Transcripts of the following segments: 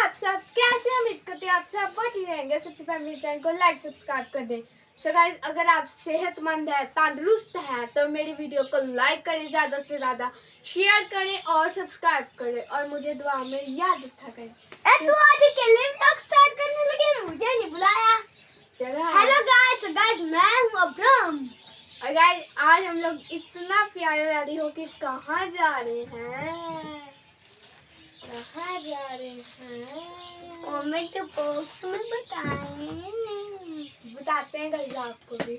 आप सब कैसे हैं? उम्मीद करते हैं आप सब बहुत ही रहेंगे। सबसे पहले मेरे चैनल को लाइक सब्सक्राइब कर दें। सो गाइस, अगर आप सेहतमंद है, तंदुरुस्त है तो मेरी वीडियो को लाइक करें, ज़्यादा से ज़्यादा शेयर करें और सब्सक्राइब करें और मुझे दुआ में याद रखा करें। तू आज अकेले व्लॉग स्टार्ट करने लगे, मुझे नहीं बुलाया। हेलो गाइस, मैं हूं अब्राहम। और गाइस, आज हम लोग इतना प्यारे रेडी होके कहाँ जा रहे हैं? कहाँ जा रहे हैं? कमेंट बॉक्स में बताते हैं गाइस आपको भी।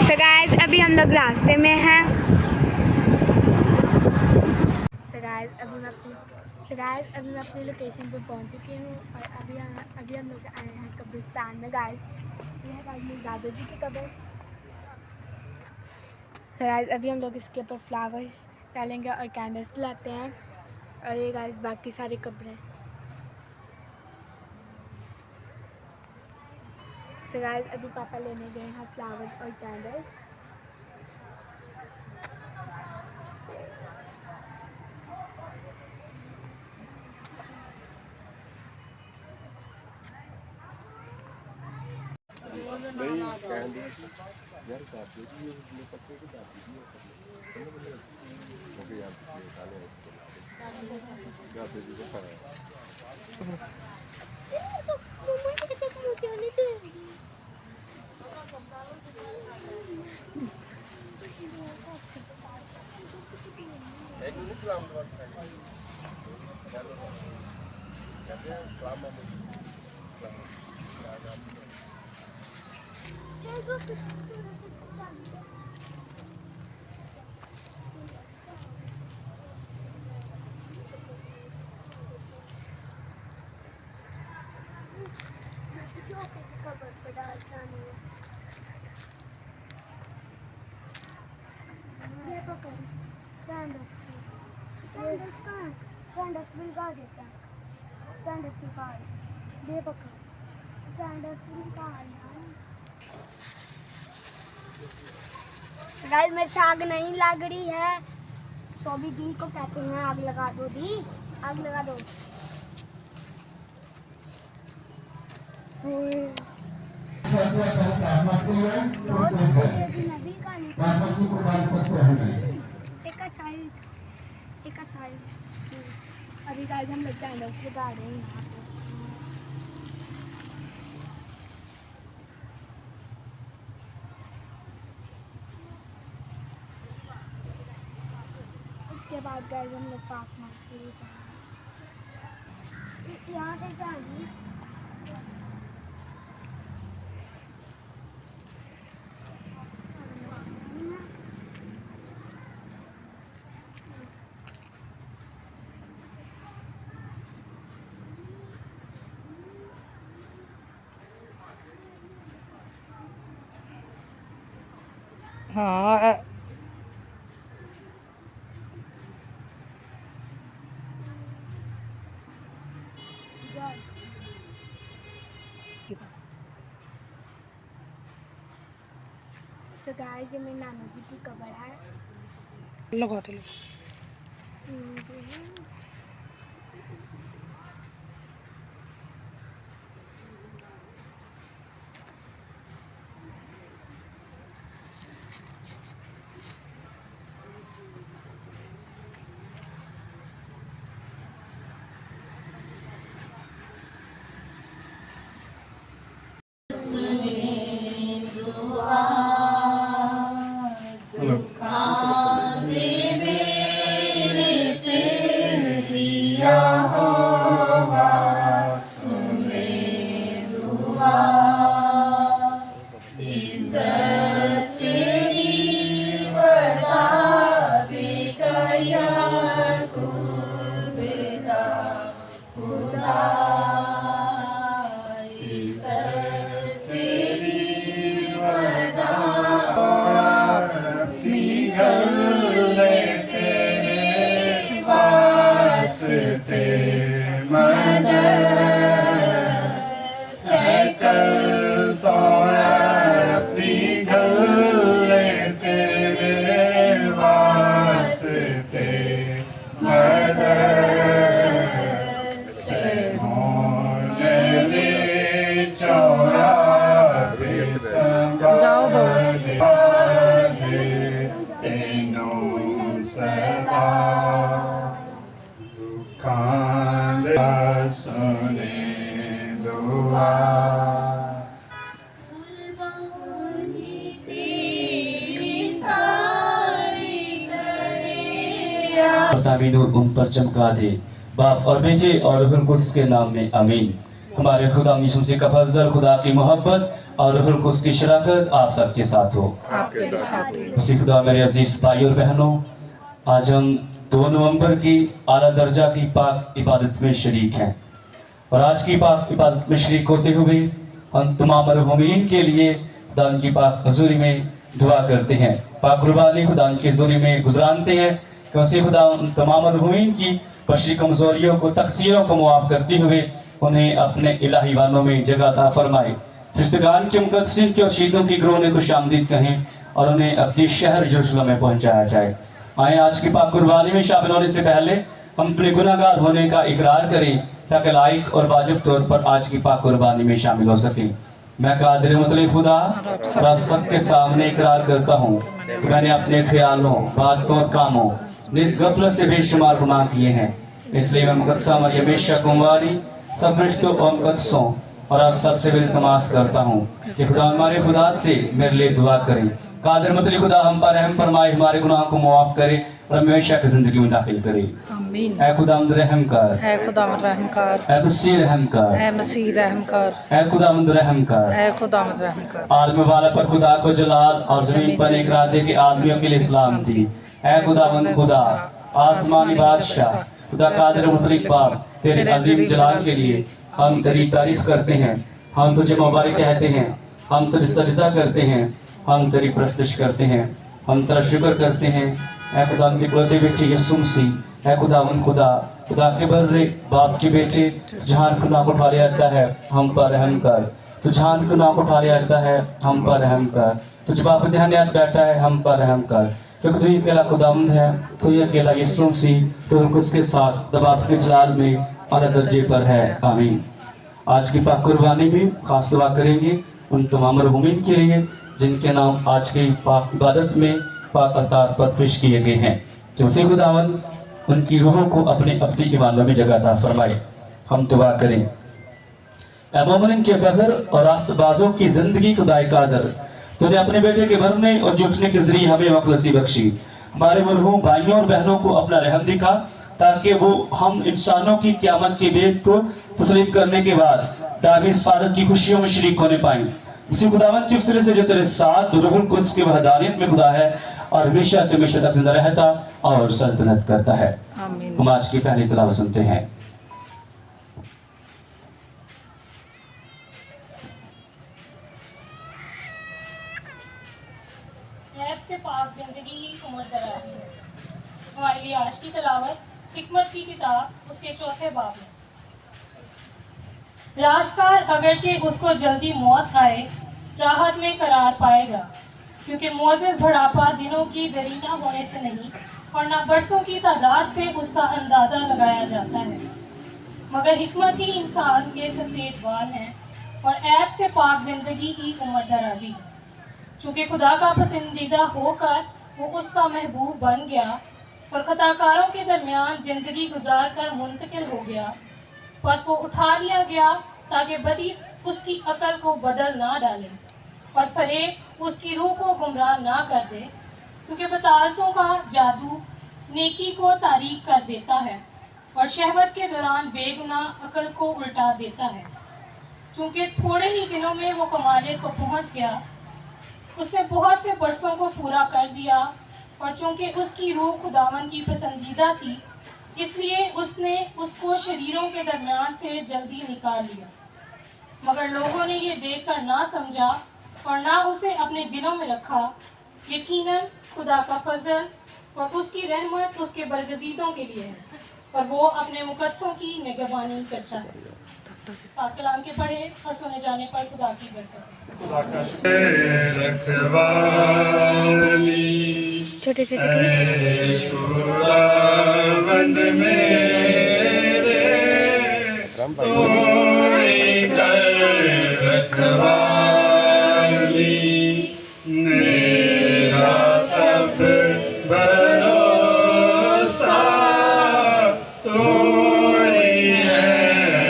So guys, अभी हम लोग रास्ते में हैं। So guys, अभी मैं अपनी लोकेशन पे पहुंच चुकी हूँ और अभी हम लोग आए हैं कब्रिस्तान में। गाइस, ये है गाइस मेरे दादाजी की कब्र। So guys, अभी हम लोग इसके ऊपर फ्लावर्स डालेंगे और कैंडल्स लाते हैं और ये गाइस बाकी सारी कब्रें। So guys, अभी पापा लेने गए हैं फ्लावर्स और कैंडल्स। गाइस, मेरे से आग नहीं लग रही है। 24 दिन को कहते हैं आग लगा दो दी, आग लगा दो। अभी गाइस हम लोग कैंडल्स लगा रहे हैं यहाँ पे। उसके बाद गाइस हम लोग पास मारते हैं। यहाँ से जाएंगे। हाँ So guys, ये मेरे नाना जी की कब्र है। लगाते लो। Mother सुने दुआ। तामीन उन पर चमका दे, बाप और बेटे और रूहुल कुद्स के नाम में आमीन। हमारे खुदा यीशु मसीह का फजल, खुदा की मोहब्बत और रूहुल कुद्स की शराकत आप सबके साथ हो। आपके साथ ही। उसी खुदा मेरे अजीज भाई और बहनों, आज हम 2 नवंबर की आला दर्जा की पाक इबादत में शरीक हैं और आज की पाक इबादत में शरीक होते हुए हम तमाम मरहूमीन के लिए खुदा की पाक हजूरी में दुआ करते हैं, पाक कुर्बानी खुदा की हजूरी में गुजरानते हैं कि वसी खुदा उन तमाम मरहूमीन की बशरी कमजोरियों को, तकसीरों को मुआफ़ करते हुए उन्हें अपने इलाही वालों में जगह अता फरमाए। रिश्तेदार के मुकद्दसीन के और शहीदों की ग्रोह ने खुशामदीद कहें और उन्हें अपने शहर यरूशलेम में पहुंचाया जाए। आए आज की पाक कुर्बानी में शामिल होने से पहले हम अपने गुनाहगार होने का इकरार करें ताकि लायक और वाजिब तौर पर आज की पाक कुर्बानी में शामिल हो सकें। मैं कादिर मुतलक खुदा रब सबके सामने इकरार करता हूँ कि मैंने अपने ख्यालों, बातों और कामों निस गफलत से बेशुमार गुनाह किए हैं। इसलिए मैं मुकद्दसा मरियम बेशा कुंवारी सब फरिश्तों और मुकद्दसों और आप सबसे भी इल्तिमास करता हूँ कि खुदा हमारे खुदा से मेरे लिए दुआ करें। कादिर मुतलक खुदा हम पर रहम फरमाए, हमारे गुनाह को मुआफ़ करे और हमेशा की जिंदगी में दाखिल करे। आमीन। ऐ खुदावंद रहम कर, ऐ खुदावंद रहम कर, ऐ मसीह रहम कर, ऐ मसीह रहम कर, ऐ खुदावंद रहम कर। ऐ खुदावंद रहम कर। आलम वाला पर खुदा को जलाल और जमीन पर एक इरादे के आदमियों के लिए सलाम थी। ऐ खुदावंद खुदा आसमानी बादशाह खुदा कादिर मुतलक बाप, तेरे अजीम जलाल के लिए हम तेरी तारीफ करते हैं, हम तुझे मुबारक कहते हैं, हम तुझे सजदा करते हैं, हम तेरी प्रस्तुत करते हैं, हम तेरा शुक्र करते हैं। ऐ खुदा की कुदरती बेटे यीशु मसीह, ऐ खुदावंद खुदा, खुदा के बर्रे बाप के बेटे, जहान गुनाह को उठा ले आता है हम पर रहम कर। तू जहान गुनाह को उठा ले आता है हम पर रहम कर। तुझ बाप ध्यान याद बैठा है हम पर रहम कर, क्योंकि तू ही अकेला खुदावंद है, तू ही अकेला यीशु मसीह, तो उसके साथ दबाव के जलाल में आला दर्जे पर है। आमीन। आज की पाक कुर्बानी भी खास दुआ करेंगे उन तमाम मरहूमीन के लिए जिनके नाम आज की पाक इबादत में पाक अतार पर पेश किए गए हैं, कि उसी खुदावंद उनकी रूहों को अपने अपनी ईमानों में जगह अता फरमाए। हम दुआ करें। ऐ मोमिन के फख्र और रास्तबाजों की जिंदगी खुदाए कादर, तूने अपने बेटे के मरने और जुटने के जरिए हमें मखलसी बख्शी। हमारे मरहूम भाइयों और बहनों को अपना रहम दिखा ताकि वो हम इंसानों की क़यामत के बेद को तस्लीम करने के बाद दावी सादत की खुशियों में शरीक होने पाएं। इसी खुदावंद के वसीले से जो तेरे साथ रूहुल कुद्स की वहदानियत में खुदा है और हमेशा से हमेशा तक जिंदा रहता और सल्तनत करता है। आमीन। हम आज की पहली तिलावत सुनते हैं। रब से पाक जिंदगी ही उम्र दराजी है। हमारे लिए आज की तलावत हिकमत की किताब उसके 4 बाब में से। रास्तकार अगरचे उसको जल्दी मौत आए, राहत में करार पाएगा, क्योंकि मोअज़्ज़ज़ बुढ़ापा दिनों की दरीना होने से नहीं और ना बरसों की तादाद से उसका अंदाज़ा लगाया जाता है। मगर हिकमत ही इंसान के सफ़ेद बाल हैं और ऐब से पाक जिंदगी ही उम्र दराजी है। चूँकि खुदा का पसंदीदा होकर वो उसका महबूब बन गया और खताकारों के दरमियान ज़िंदगी गुजार कर मुंतकिल हो गया, बस वो उठा लिया गया ताकि बदी उसकी अकल को बदल ना डाले और फरेब उसकी रूह को गुमराह ना कर दे, क्योंकि बतालतों का जादू नेकी को तारीक कर देता है और शहवत के दौरान बेगुनाह अकल को उल्टा देता है। चूँकि थोड़े ही दिनों में वो कमालियत को पहुँच गया, उसने बहुत से बरसों को पूरा कर दिया और चूँकि उसकी रूह खुदावन की पसंदीदा थी, इसलिए उसने उसको शरीरों के दरमियान से जल्दी निकाल लिया। मगर लोगों ने ये देखकर ना समझा और ना उसे अपने दिलों में रखा। यकीनन खुदा का फजल और उसकी रहमत उसके बरगजीदों के लिए है और वो अपने मुकद्दसों की निगहबानी करता है। पाक कलाम के पढ़े और सुने जाने पर खुदा की बरकत। छोटे छोटे खुदावंद मेरे तोड़ी कर रखवाली, मेरा सब भरोसा तोड़ी है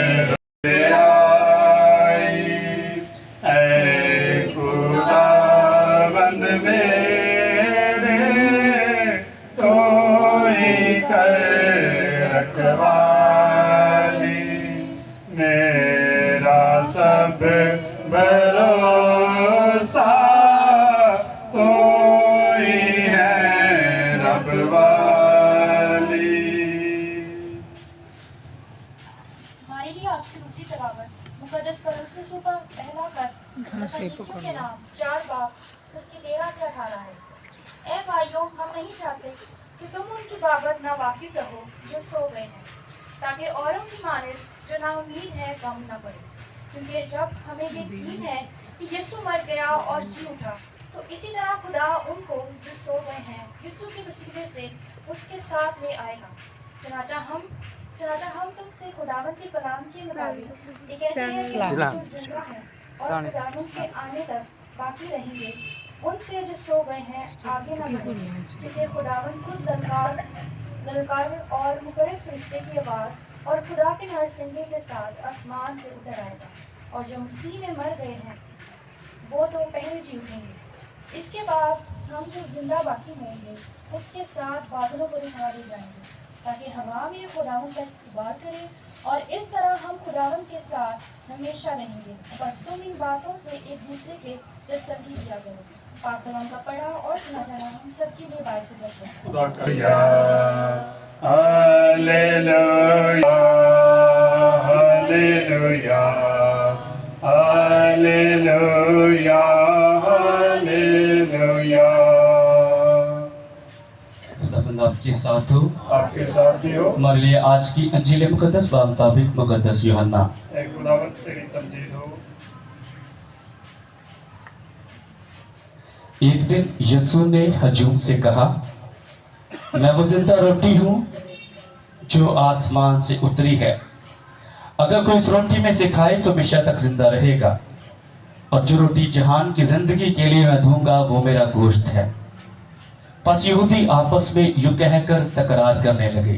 रखवाली मेरा सब भरोसा तो ही है रब वाली। हमारे लिए आज की दूसरी तलावत मुकद्दस पलूस का पहला कर के नाम 4 बाब उसकी 13 से 18 है। ए भाइयों, हम नहीं चाहते कि तुम उनकी बाबत ना वाकिफ रहो जो सो गए हैं, ताकि औरों की मानित जो नाउमीद है गम न करो। क्योंकि जब हमें ये यकीन है कि यीशु मर गया और जी उठा, तो इसी तरह खुदा उनको जो सो गए हैं यीशु के वसीले से उसके साथ ले आएगा। चनाचा हम तुमसे खुदावंद के कलाम के मुताबिक ये कहते हैं कि जो जिंदा है और खुदावंद के आने तक बाकी रहेंगे, उनसे जो सो गए हैं आगे न बढ़े, क्योंकि खुदावंद खुद ललकार और मुकर्रर फरिश्ते की आवाज़ और खुदा के नरसिंगे के साथ आसमान से उतर आएगा, और जो मसीह में मर गए हैं वो तो पहले जी उठेंगे। इसके बाद हम जो जिंदा बाकी होंगे उसके साथ बादलों पर उठा लिए जाएंगे, ताकि हवा में खुदावंद का इस्तकबाल करें, और इस तरह हम खुदावंद के साथ हमेशा रहेंगे। बस तुम इन बातों से एक दूसरे के तसल्ली दिया करो। पाक कलाम का पढ़ा और सुना जाना हम सबके लिए बाइस बरकत है। Hallelujah hallelujah hallelujah hallelujah. खुदावंद आपके साथ हो, आपके साथ भी हो। हमारे लिए आज की अंजील मुकद्दस मुताबिक मुकद्दस यूहन्ना। एक खुदावंद तेरी तमजीद हो। एक दिन यीशु ने हजूम से कहा, मैं वो जिंदा रोटी हूं जो आसमान से उतरी है। अगर कोई इस रोटी में से खाए तो हमेशा तक जिंदा रहेगा, और जो रोटी जहान की जिंदगी के लिए मैं दूंगा वो मेरा गोश्त है। बस यहूदी आपस में यूं कहकर तकरार करने लगे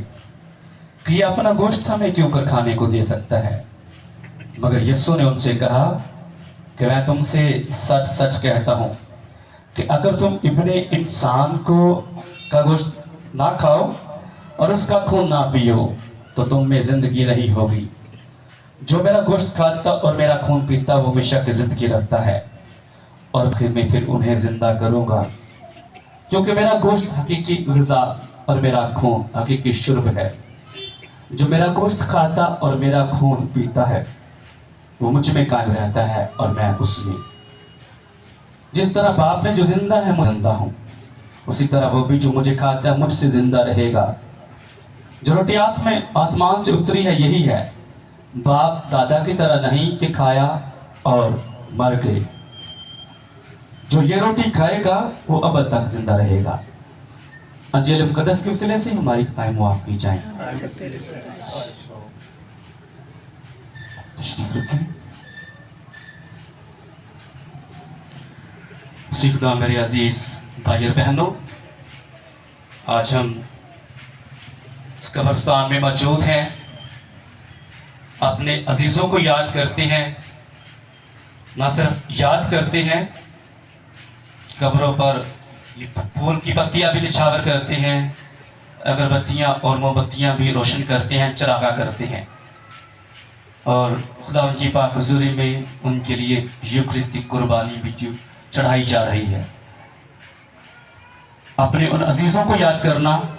कि ये अपना गोश्त हमें क्यों कर खाने को दे सकता है। मगर यीशु ने उनसे कहा कि मैं तुमसे सच सच कहता हूं कि अगर तुम इब्ने इंसान को का गोश्त ना खाओ और उसका खून ना पियो तो तुम में जिंदगी नहीं होगी। जो मेरा गोश्त खाता और मेरा खून पीता वो हमेशा की जिंदगी रखता है, और फिर उन्हें जिंदा करूंगा, क्योंकि मेरा गोश्त हकीकी ग़िज़ा और मेरा खून हकीकी शुर्ब है। जो मेरा गोश्त खाता और मेरा खून पीता है वो मुझ में कायम रहता है और मैं उसमें। जिस तरह बाप में जो जिंदा है मैं जिंदा हूं, उसी तरह वो भी जो मुझे खाता है मुझसे जिंदा रहेगा। जो रोटी आसमान से उतरी है यही है, बाप दादा की तरह नहीं कि खाया और मर गए। जो ये रोटी खाएगा वो अब तक जिंदा रहेगा। अंजील मुकद्दस के वसीले से हमारी खताएं मुआफ की जाएं। तशरीफ रखें। उसी खुदा मेरे अजीज भाई और बहनों, आज हम इस कब्रिस्तान में मौजूद हैं, अपने अजीज़ों को याद करते हैं। ना सिर्फ याद करते हैं, कब्रों पर फूल की पत्तियां भी निछावर करते हैं, अगरबत्तियां और मोमबत्तियां भी रोशन करते हैं, चरागा करते हैं, और खुदा उनकी पाक हुज़ूरी में उनके लिए यूखरिस्तिक कुर्बानी भी चढ़ाई जा रही है। अपने उन अजीज़ों को याद करना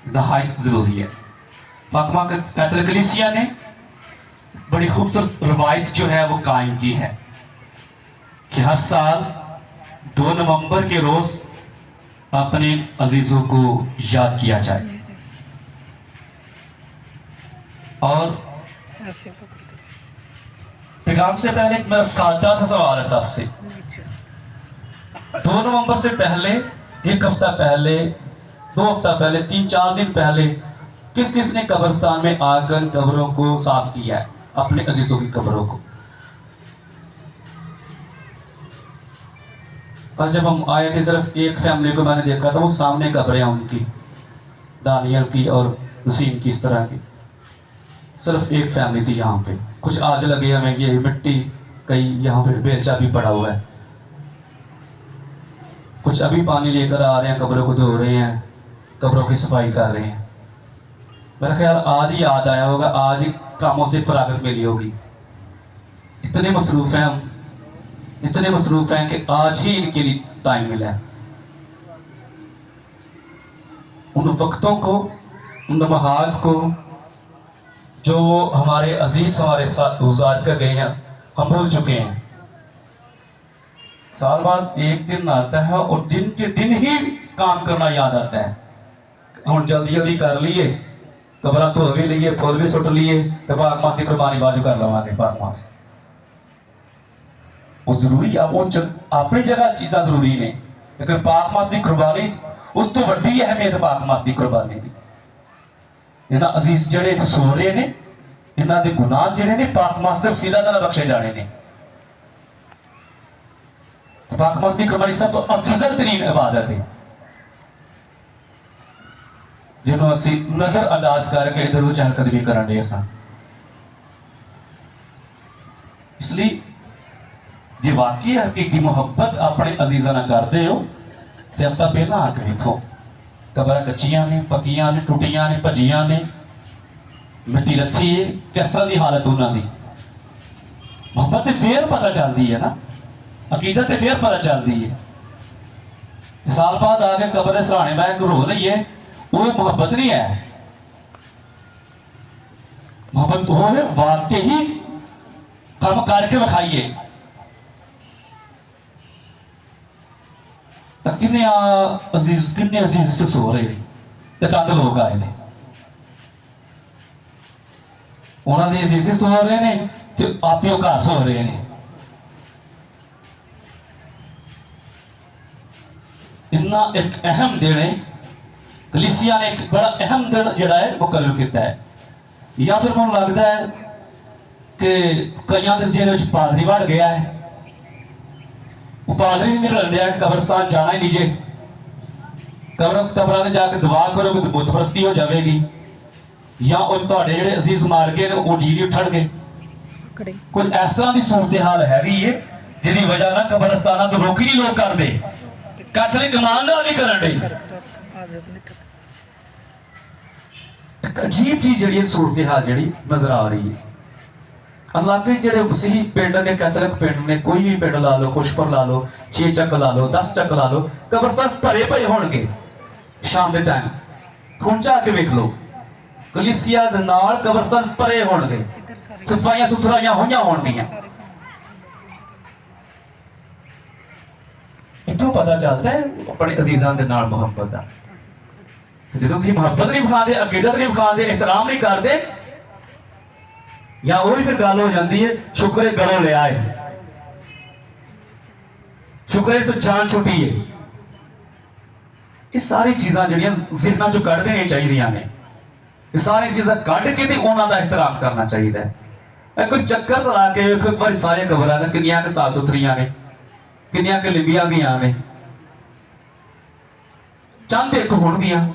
नहायत ज़रूरी है। पाकमा कैथोलिक कलीसिया ने बड़ी खूबसूरत रवायत जो है वो कायम की है कि हर साल 2 नवंबर के रोज़ अपने अजीज़ों को याद किया जाए। और पैगाम से पहले एक मेरा सादा सा सवाल है सबसे। 2 नवंबर से पहले, एक हफ्ता पहले, 2 हफ्ता पहले, 3-4 दिन पहले किस किस ने कब्रिस्तान में आकर कब्रों को साफ किया है, अपने अजीजों की कब्रों को? और जब हम आए थे सिर्फ एक फैमिली को मैंने देखा था, वो सामने कब्रें हैं उनकी, दानियल की और वसीम की, इस तरह की। सिर्फ एक फैमिली थी यहाँ पे। कुछ आज लगे हमें ये मिट्टी, कहीं यहाँ पे बेलचा भी पड़ा हुआ है। कुछ अभी पानी लेकर आ रहे हैं, कब्रों को धो रहे हैं, कब्रों की सफाई कर रहे हैं। मेरा ख्याल आज ही याद आया होगा, आज ही कामों से फरागत मिली होगी। इतने मसरूफ हैं हम, इतने मसरूफ हैं कि आज ही इनके लिए टाइम मिला है। उन वक्तों को, उन लम्हात को जो हमारे अजीज हमारे साथ गुजार कर गए हैं, हम भूल चुके हैं। साल बाद एक दिन आता है और दिन के दिन ही काम करना याद आता है। हम जल्दी जल्दी कर लिए, कबरा धो भी लिए, फुल भी सुट लिए, तो पाक मास की कुर्बानी बाजू कर लवांगे। पाक मास वो जरूरी है, वो अपनी जगह चीज़ां जरूरी ने, लेकिन पाक मास की कुर्बानी उस तो वड्डी अहमियत पाक मास की कुर्बानी दी। इन्हां अजीज जिहड़े इत्थे सो रहे ने, इन्हां दे गुनाह जिहड़े ने पाक मास दे वसीला नाल बख्शे जाने ने। पाक मास की कुर्बानी सब तो अफजल तरीन इबादत है, जिन्हों असी नजर अंदाज करके इधर उधर चहलकदमी करन दे सन। इसलिए जे वाकई हकीकी मुहब्बत अपने अजीजा नाल करदे हो ते हफ्ता पहला आके देखो, कबर कच्चियां ने, पक्कियां ने, टुटियां ने, भजियां ने, मिट्टी रखी है, किस तरह की हालत उन्होंने। मुहब्बत तो फिर पता चलती है ना, अकीदत तो फिर पता चलती है। साल बाद आके कबर के सराहने बह के रो रही है, वो मुहब्बत नहीं है। मोहब्बत वो है वाकई ही कम करके विखाइए। किन्ने अजीज से सो रहे हैं, चंद लोग आए ने, उन्होंने अजीज सो रहे ने, आप ही घर सो रहे हैं। इन्ना एक अहम दिन है, कलीसिया ने एक बड़ा अहम दिन जड़ा है मुकर्रर किया है। या फिर मैं लगता है कि कई के जेल पादरी बढ़ गया है, वो पादरी नहीं निकल रहा है, कब्रस्तान जाना ही नीचे, कब्र जाके दुआ करोगे तो बुत परस्ती हो जाएगी, या थोड़े जो अजीज मार गए वो जी नहीं उठणगे। कुछ इस तरह की सूरत हाल हैगी है जिसकी वजह ना कब्रस्ताना तो रोकी नहीं लोग करते, कैथलिक ईमानदार नहीं करन दे। अजीब चीज जी सूरत हाल जी नजर आ रही है। हालांकि जो मसीही पिंड ने, कैथलिक पिंड ने, कोई भी पिंड ला लो, खुशपुर ला लो, 6 चक ला लो, 10 चक ला लो, कब्रस्तान भरे पे होणगे शाम के टाइम। हुण जाके वेख लो, कलीसिया दे नाल कब्रस्तान भरे होणगे, सफाइयां सुथराइयां होइयां होणगियां। इतों पता चलता है अपने अजीजां दे नाल मुहब्बत दा। जो तुम मुहब्बत नहीं विखाते, अकीदत नहीं विखाते, एहतराम नहीं करते, या वही फिर गल हो जाती है शुक्र है गलों ले आए, शुक्र है तो जान छुट्टी है। ये सारी चीज़ां जड़ियां ज़हनां चों कढ देनियां चाहिए ने, ये सारी चीज़ां कढ के ते उन्हां दा एहतराम करना चाहिए। कोई चक्कर ला के एक बार सारे कबरां ने किन्नियां के साफ सुथरियां ने, किन्नियां के लिंबियां गईयां ने, चंद एक होणगियां।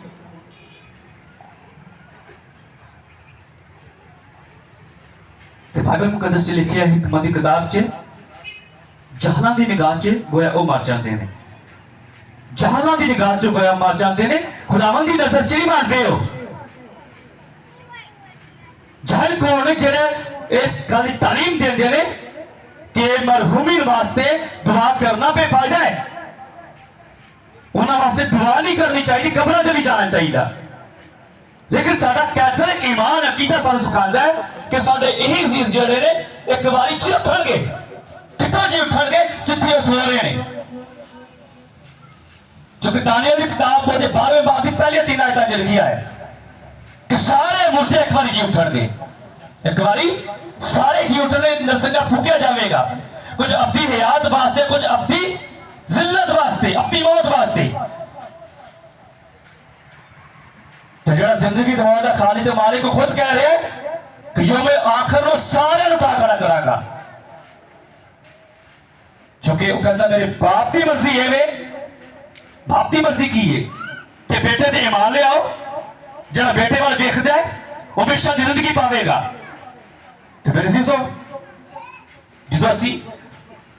बाइबल मुकद्दस च लिखिया है हिकमत की किताब च, जहालां दी निगाह च गोया वो मर जाते हैं, जहालां दी निगाह च गोया मर जाते हैं, खुदावंद दी नजर च नहीं मानते हो। जहल कौन जेड़े इस गल दी तालीम देंदे ने कि मरहूमीन वास्ते दुआ करना बेफायदा है, उन्हां वास्ते दुआ नहीं करनी चाहिए, कब्रां च नहीं जाना चाहिए। लेकिन साडा कैथलिक ईमान अकीदा सानू सिखांदा है कि साडे यही अजीज जिहड़े ने एक बारी च उठणगे, कितना जी उठणगे जिथे सो रहे हैं। क्योंकि दानियल की किताब वो 12वें बाब की पहली 3 आयतां च लिखिया है कि सारे मुर्दे एक बारी जी उठणगे, एक बारी सारे जी उठने, नरसिंगा फूकिया जाएगा, कुछ अपनी हयात वास्ते, कुछ अपनी जिल्लत वास्ते, अपनी मौत वास्ते। तो जो जिंदगी दवा का खाली तो मालिक को खुद कह रहे कि यौम आखिर में सारे उठा खड़ा करागा, क्योंकि वो कहता मेरे बाप की मर्जी है, वे बाप की मर्जी की है कि बेटे ने ईमान ले आओ, जरा बेटे वाल देखता है वो हमेशा जिंदगी पावेगा। तो मेरे सीसो जो असी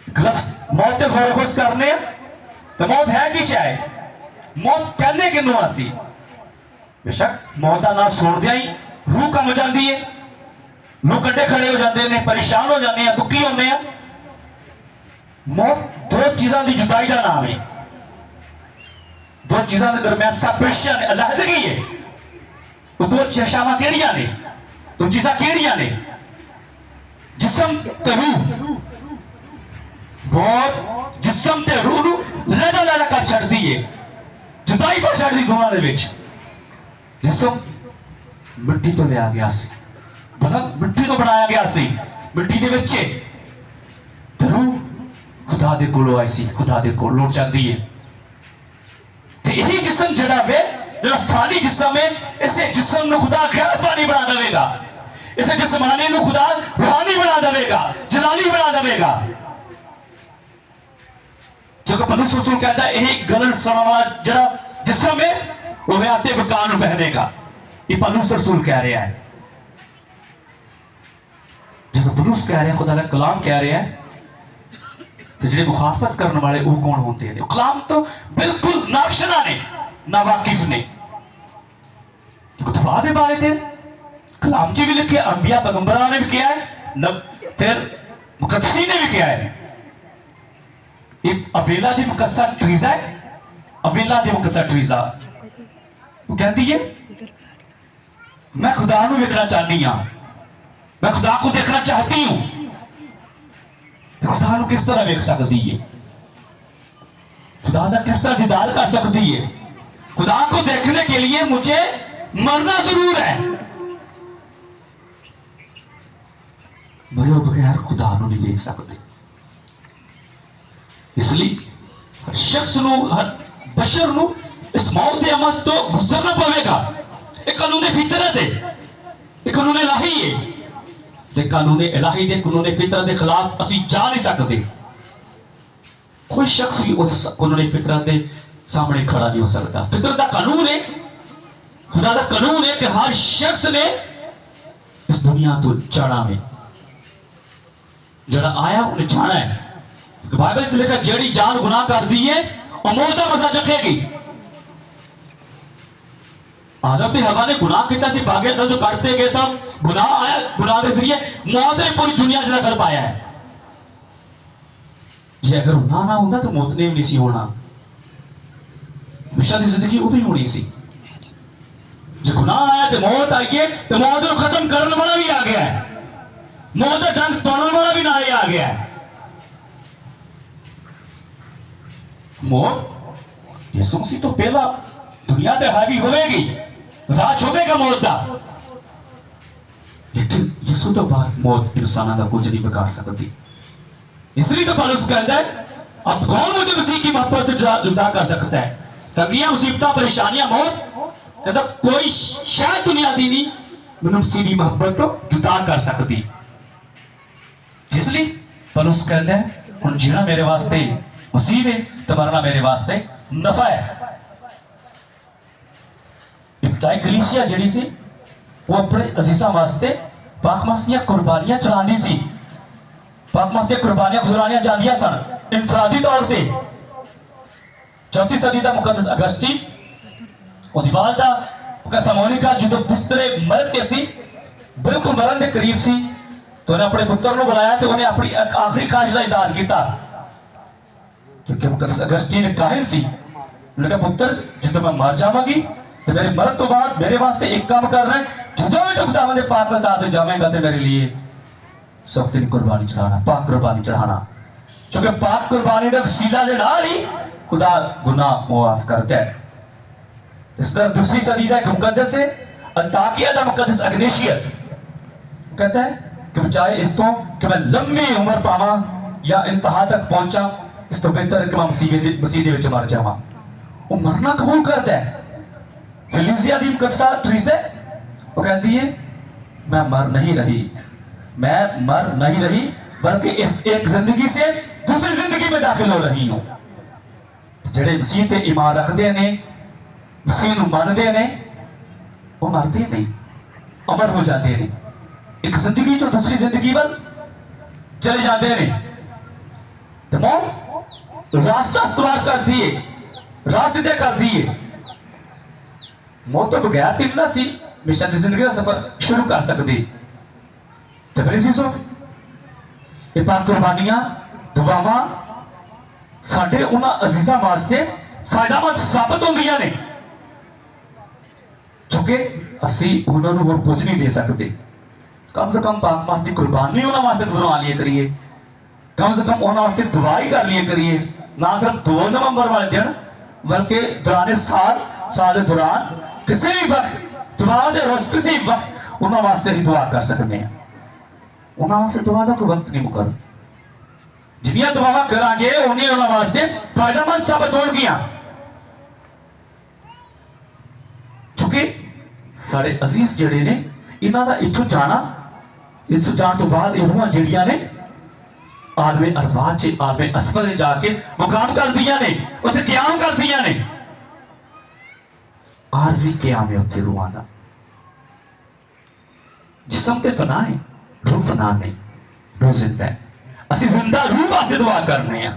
मौत के गौर खुश करने तो मौत है कि शायद मौत कहने कि असी बेशक मौत का ना छोड़ दिया ही रूह कम जाती है, लोग कंडे खड़े हो जाते हैं, परेशान हो जाते हैं, दुखी होते हैं। मौत दो चीजों की जुदाई का नाम है, दो चीजों के दरमियान सेपरेशन अलहदगी है। वो दो चशावां केड़ियां ने, दो चीज़ां केड़ियां ने? जिस्म ते रूह। मौत जिस्म ते रूह नूं लदा लदा कर छड्डदी है, जुदाई कर छड्डदी दोवां दे विच। जिस्म मिट्टी तो लिया गया सी, मतलब मिट्टी तो बनाया गया सी, मिट्टी दे विच ते रूह खुदा दे कोलों आई सी, खुदा दे कोलों जांदी है। ते यही जिस्म जिहड़ा वे जिहड़ा फानी जिस्म है, इसे जिस्म नूं खुदा गैर फानी बना देवेगा, इसे जिस्मानी नूं खुदा रूहानी बना देवेगा, जलाली बना देवेगा। क्योंकि पौलुस रसूल कहता है यही गलन सुनने वाला जिहड़ा जिस्म है वो आते बकान में बहनेगा। ये पौलुस रसूल कह रहा है, जो पौलुस कह रहे हैं, खुदा का कलाम कह रहे हैं, तो जो मुखालफत करने वाले वो कौन होते हैं? कलाम तो बिल्कुल नाशना ने, ना वाकिफ ने। खुदा के बारे में कलाम जी भी लिखे, अंबिया पैगंबरां ने भी किया है, फिर मुकद्दसी ने भी किया है। एक अवेला दी मुकद्दसा ट्रीजा है, अवेला दी मुकद्दसा ट्रीजा वो कहती है मैं खुदा को देखना चाहती हूं, मैं खुदा को देखना चाहती हूं। खुदा को किस तरह देख सकती है? खुदा का किस तरह दीदार कर सकती है? खुदा को देखने के लिए मुझे मरना जरूर है। मरे बगैर खुदा को नहीं देख सकते। इसलिए हर शख्स नूं, हर बशर नूं इस मौत के अमल तो गुजरना पवेगा। एक कानून फितरत है, एक कानून इलाही है, ते कानून इलाही दे कानून फितरत के खिलाफ असीं जा नहीं सकते। कोई शख्स भी उस कानून फितरत के सामने खड़ा नहीं हो सकता। फितरत का कानून है, खुदा का कानून है कि हर शख्स ने इस दुनिया तो जाना में, जड़ा आया उन्हें जाना है। बाइबल में लिखा जेड़ी जान गुनाह कर दी है और मौत का मजा चखेगी। आदम ते हवा ने गुनाह किया सी, भागे जो करते गए सब गुनाह आया, गुनाह के जरिए मौत ने पूरी दुनिया से कर पाया है। जे अगर गुनाह ना होता तो मौत ने भी नहीं सी होना, हमेशा की जिंदगी उदी होनी सी। जो गुनाह आया तो मौत आई है, तो मौत को खत्म करने वाला भी आ गया है, मौत का डंक तोड़ने वाला भी ना आ गया है। मौत यीशु मसीह तो पहला दुनिया ते हावी होगी, राज होगा मौत का, लेकिन यीशु तो बाद मौत इंसाना का कुछ नहीं बिगाड़ सकती। इसलिए तो पौलुस कहता है अब कौन मुझे मसीह की मोहब्बत से जुदा कर सकता है? तंगियां, मुसीबतां, परेशानियां, मौत, कहता कोई शायद दुनिया दी नहीं मैनूं मसीह की मोहब्बत तो जुदा कर सकती। इसलिए पौलुस कहता है हुण जीना मेरे वास्ते मसीह है तो मरना मेरे वास्ते नफा है। इब्तदाई कलीसिया जिहड़ी सी वो अपने अजीज़ां वास्ते पाकमस्तियां कुर्बानियां चलानी सी, पाकमस्तियां कुर्बानियां गुजरानियां जांदियां सन इनफरादी तौर पे। चौथी सदी का मुकद्दस अगस्टीन ਉਹਦੀ वालदा कैसा मोनिका जो बिस्तरे मरद के सी, बिल्कुल मरण के करीब सी, तो उन्हें अपने पुत्र को बुलाया तो उन्हें अपनी आखिरी ख्वाहिश का इजहार किया। क्योंकि मुकद्दस अगस्टीन काहिन सी, उन्होंने कहा पुत्र जो मैं मर जावांगी तो मेरे मरण तो बाद मेरे वास्ते एक काम कर रहे हैं, जो भी तो खुदा ने पाक दाते जावेगा तो मेरे लिए सब दिन कुर्बानी चढ़ाना, पाक कुर्बानी चढ़ाना। क्योंकि पाक कुर्बानी का वसीला के नाल ही खुदा गुनाह माफ करता है। इस तरह दूसरी सदी का एक मुकद्दस है अंताकिया का मुकद्दस अग्नेशियस कहता है कि चाहे इस तो कि मैं लंबी उम्र पावा या इंतहा तक पहुंचा, इस तो बेहतर है कि मैं मसीह विच मर जावा। वो मरना कबूल करता है। फिलिसिया दी मुकद्दसा ट्रीसे वो कहती है मैं मर नहीं रही, मैं मर नहीं रही, बल्कि इस एक जिंदगी से दूसरी जिंदगी में दाखिल हो रही हूं। जेड़े मसीह ते ईमान रखते ने, मसीह नूं मानते ने, वो मरते नहीं, अमर हो जाते हैं, एक जिंदगी जो दूसरी जिंदगी पर चले जाते हैं। तो मौत रास्ता इस्तेमाल कर दिए, रास्ते कर दिए। मौत तो बगैर टिकना सी, हमेशा की जिंदगी का सफर शुरू कर सकते। तो मेरे सीसो ये पाक कुर्बानियां दुआवां साडे उन्हां अजीजां वास्ते फायदामंद साबित होंदियां ने, क्योंकि असी उन्होंने होर कुछ नहीं दे सकते। कम से कम पाक मास की कुर्बानी उन्होंने वास्ते गुजरवा लिए करिए, कम से कम उन्होंने वास्ते दुआई कर लिए करिए। ना सिर्फ 2 नवंबर वाले दिन बल्कि दौरान साल के दौरान किसी भी वक्त दुआ दे रोज किसी वक्त उन्होंने वास्ते ही दुआ कर सकते हैं। उन्होंने वास्ते दुआ का कोई वक्त नहीं मुकर, जिन्नियां दुआवां करांगे उन्हें उन्होंने वास्ते फायदेमंद साबित होणगियां, क्योंकि सारे अजीज जड़े ने इन्हां दा इत्थों जाना, इत्थों जाने तो बाद रूहां जड़ियां ने आलमे अरवाह च आलमे असफल में जाके मुकाम कर दिया ने, उसे क्याम कर दिया ने। आरजी क्याम है उत्थे रूहां दा। जिस्म ते फना है, रूह फना नहीं, रूह जिंदा है। असी जिंदा रूह वास्ते दुआ करने हैं।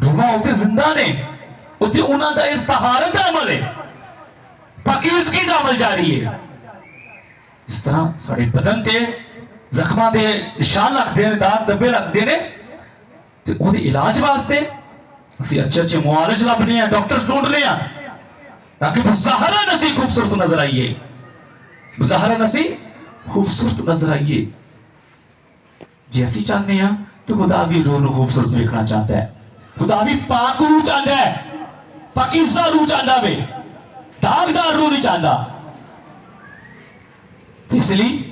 रूहां उत्थे जिंदा ने, उत्थे उन्हां दा तहारत दा अमल है, पाकीज़गी दा अमल जारी है। इस तरह साडे बदन ते जख्मां दे निशान लगदे ने, दाग धब्बे लगदे ने, ते ओहदे इलाज वास्ते असी अच्छे मुआलज लभने हैं, डॉक्टर्स ढूंढने हैं, ताकि मुज़ाहरा नसी खूबसूरत नजर आइए, मुज़ाहरा नसी खूबसूरत नजर आइए। जे असी चाहते हैं तो खुदा भी रूह नूं खूबसूरत देखना चाहता है, खुदा भी पाक रूह चाहता है, पाकीज़ा रूह चाहता वे, दागदार रूह नहीं चाहता। इसलिए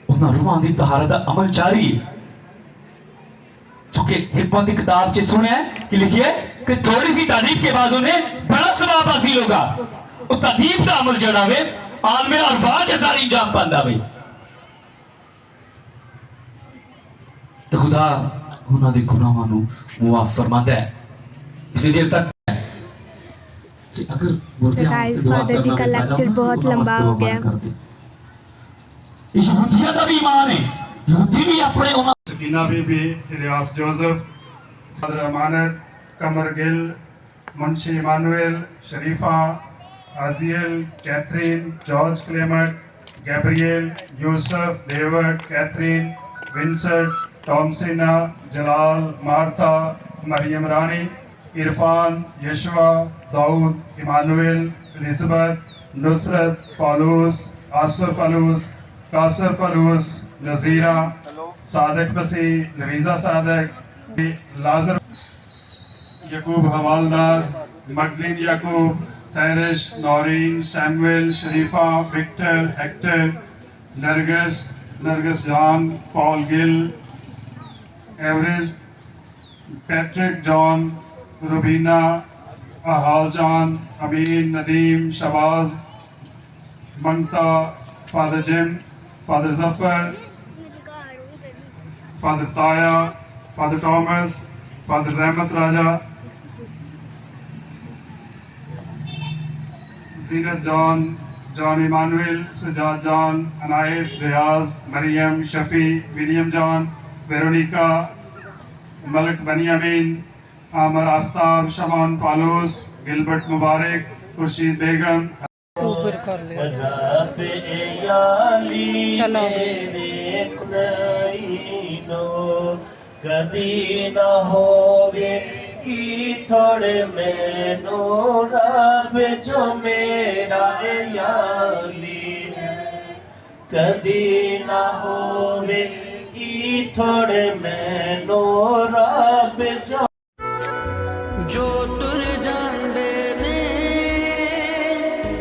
उन्होंने रूहां की तहारत का अमल जारी है। चूंकि हिकमत की किताब च सुने कि लिखिए कि थोड़ी सी तारीफ के बाद उन्हें बड़ा सवाब हासिल होगा। वो तारीफ का अमल जड़ा वे आलमे अरवाह च सारी अंजाम पांदा वे। तो खुदा उन्होंने गुनाहां नूं मुआफ फरमांदा है। इतनी देर तक कि अगर तो गाइस फादर जी का लेक्चर बहुत लंबा हो गया। यहूदियत का भी ईमान है, यहूदी भी अपने सकीना बीबी, Ilyas Joseph, Sadar Amanat, Qamar Gill, Munshi Emmanuel, Sharifa, Aziel, Catherine, George Clement, Gabriel, Yousuf, David, Catherine, Vincent, Thomasina, Jalal, Martha, Mariam Rani, Irfan, Yashwa, Daud, Emmanuel, Elizabeth, Nusrat, Paulus, Asar Paulus, Kasar Paulus, Nazira, Sadiq Masih, Laviza Sadiq, Lazar, Yaqub Havaldar, Magdalin Yaqub, Sairish, Naureen, Samuel, Sharifa, Victor, Hector, Nargis John, Paul Gill, Everest, Patrick John, Rubina, Ahaz John, Amin, Nadeem, Shahbaz, Mangta, father Jim, father Zafar, father ताया, father Thomas, father Rehmat Raja, Zeenat John, John Emmanuel, Sajjad John, Inayat, Riaz, Mariam, Shafi, William John, Veronica, Malik Baniamin, Amir Aftab, Shaman Paulus, Gilbert Mubarak, Khurshid Begum, ऊपर कर लिया। चलो कदी ना होवे की थोड़े मैनू रब जो मेरा याली, कदी ना होवे की थोड़े मैनू रब जो तुर जांदे ने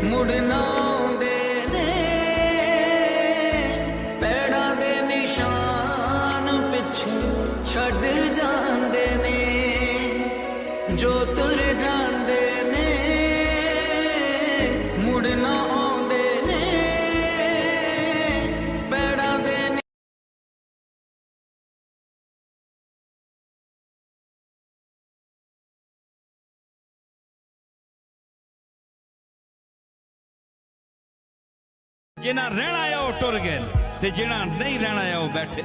मुड़ना आउंदे ने, पैड़ा दे निशान पिछे छड़ जांदे ने, जो तुर जांदे ने मुड़ना आउंदे ने, पैड़ा दे जिन्ना रहना है वो टुर गए ते जिन्ना नहीं रहना है वो बैठे।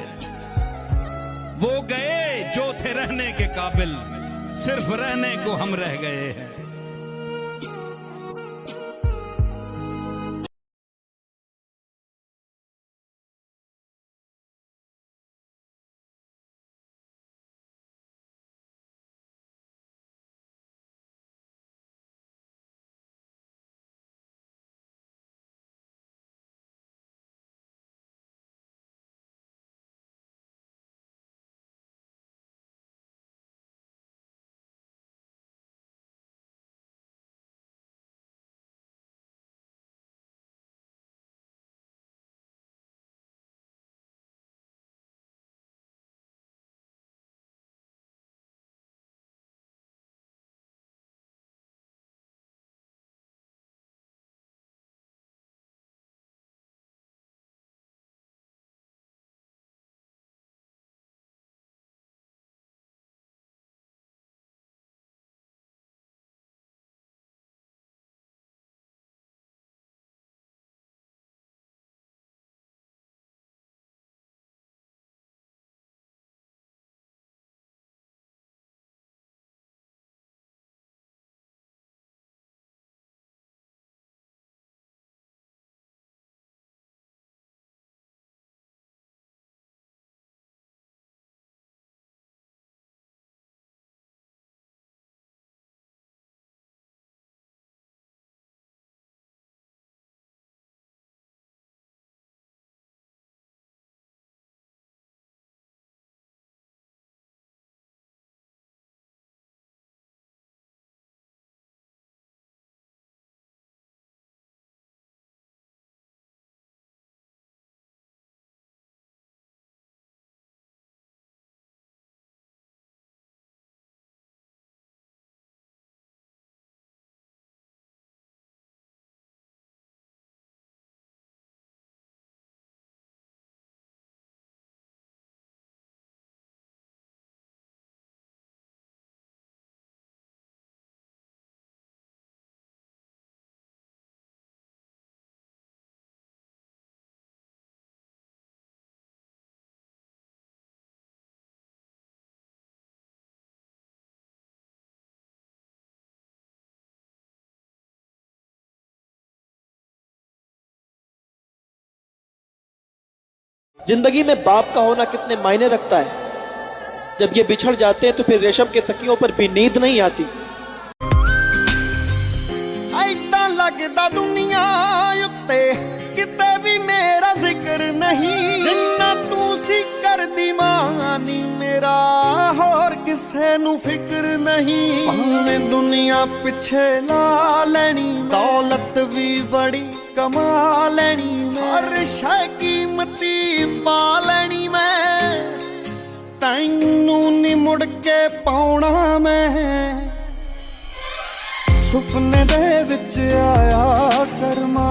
वो गए जो थे रहने के काबिल, सिर्फ रहने को हम रह गए हैं। जिंदगी में बाप का होना कितने मायने रखता है। जब ये बिछड़ जाते हैं तो फिर रेशम के तकियों पर भी नींद नहीं आती। ऐदा लगदा दुनिया उत्ते किते भी मेरा जिक्र नहीं, जिन्ना तू सी करदी मानी मेरा होर किसे नु फिक्र नहीं। भावें दुनिया पिछे ला लैनी, दौलत भी बड़ी कमा लैनी, हर शै कीमती पा लैनी मैं, तैनू नी मुड़ के पाउणा मैं। सुपने दे विच आया करमा।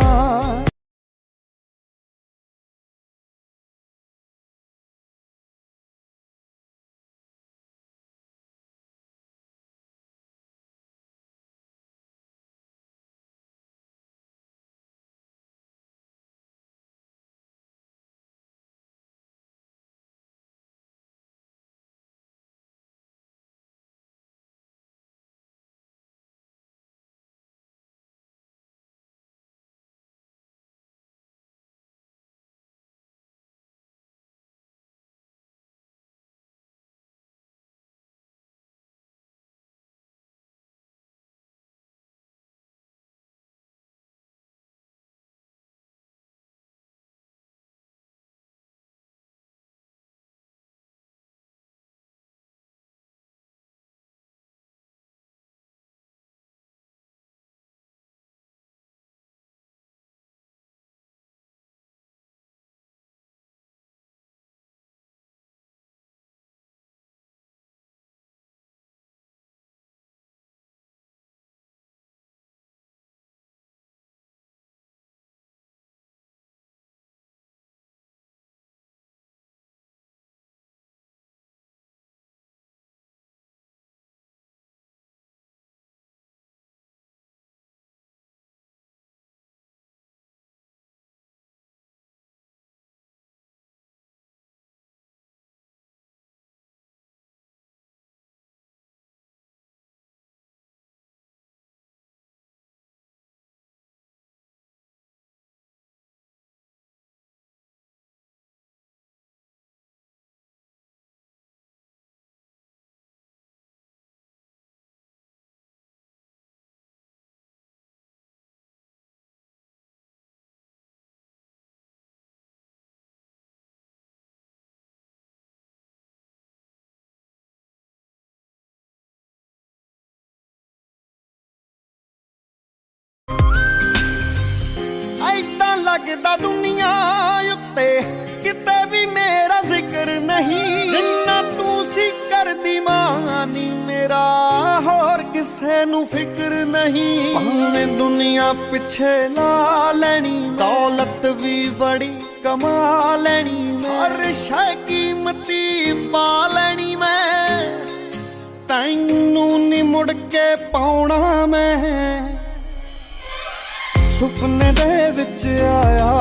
ऐदा लगदा दुनिया उत्ते किते भी मेरा जिक्र नहीं, जिन्ना तू सी करदी मानी मेरा होर किसे नु फिक्र नहीं। भावें दुनिया पिछे ला लैनी, दौलत भी बड़ी कमा लैनी, हर शै कीमती पा लैनी मैं, तैनू नी मुड़ के पाउणा मैं। सुपने दे विच आया